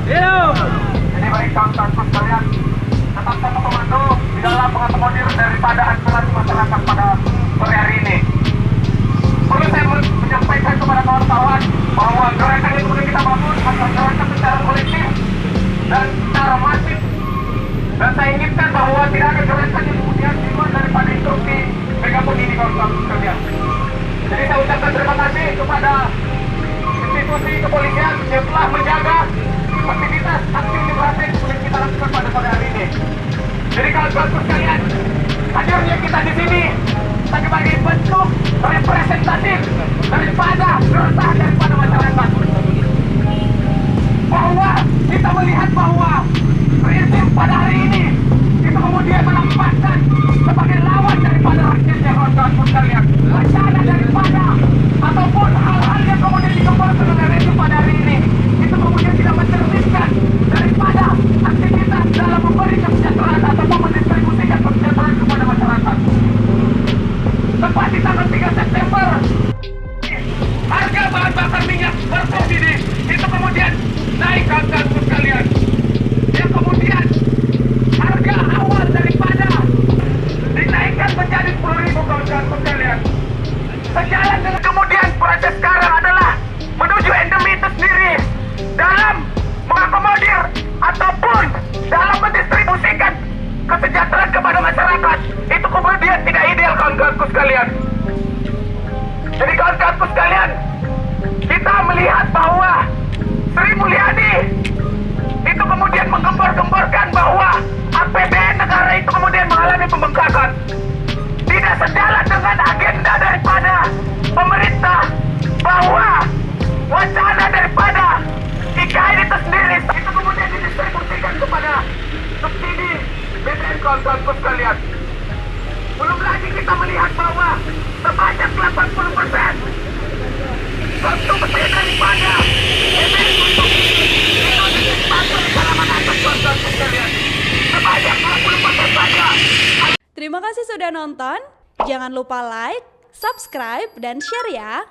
Jadi baik kawan-kawan sekalian, tetap satu komando di dalam mengakomodir daripada aspirasi masyarakat pada sore hari ini. Perlu saya menyampaikan kepada kawan-kawan bahwa gerakan yang sudah kita bangun adalah gerakan secara kolektif dan secara masif. Dan saya inginkan bahwa tidak ada gerakan yang kemudian dibuat daripada instruksi megafon ini kawan-kawan sekalian. Jadi saya ucapkan terima kasih kepada institusi kepolisian yang telah menjaga aktivitas aksi demokrasi yang sudah kita lakukan pada sore hari ini. Jadi kawan-kawan sekalian, hadirnya kita di sini sebagai bentuk representatif daripada keresahan daripada masyarakat. Bahwa kita melihat bahwa rezim pada hari ini itu kemudian menampakkan sebagai lawan daripada rakyatnya kawan-kawan sekalian. Rencana daripada ataupun hal-hal yang kemudian dikembangkan oleh rezim pada hari ini itu kemudian tidak mencerminkan daripada aktivitas dalam memberi kesejahteraan ataupun mendistribusikan kesejahteraan kepada masyarakat. Tepat di tanggal 3 September, harga bahan bakar minyak bersubsidi itu kemudian naik kawan-kawan sekalian. Yang kemudian harga awal daripada dinaikkan menjadi 10.000 kawan-kawan sekalian. Sejalan dengan kemudian proses sekarang adalah menuju endemi itu sendiri dalam mengakomodir ataupun dalam mendistribusikan kesejahteraan kepada masyarakat. Itu kemudian tidak ideal kawan-kawanku sekalian. Jadi kawan-kawanku sekalian, kita melihat bahwa Sri Mulyani itu kemudian menggembor-gemborkan bahwa APBN negara itu kemudian mengalami pembengkakan. Tidak sejalan dengan agenda daripada pemerintah bahwa wacana daripada IKN itu sendiri itu kemudian didistribusikan kepada subsidi BBM kawan-kawanku sekalian. Belum lagi kita melihat bahwa sebanyak 80% subsidi daripada BBM untuk itu didistribusikan di kalangan atas kawan-kawanku sekalian. Sebanyak 40% saja. Terima kasih sudah nonton. Jangan lupa like, subscribe, dan share ya.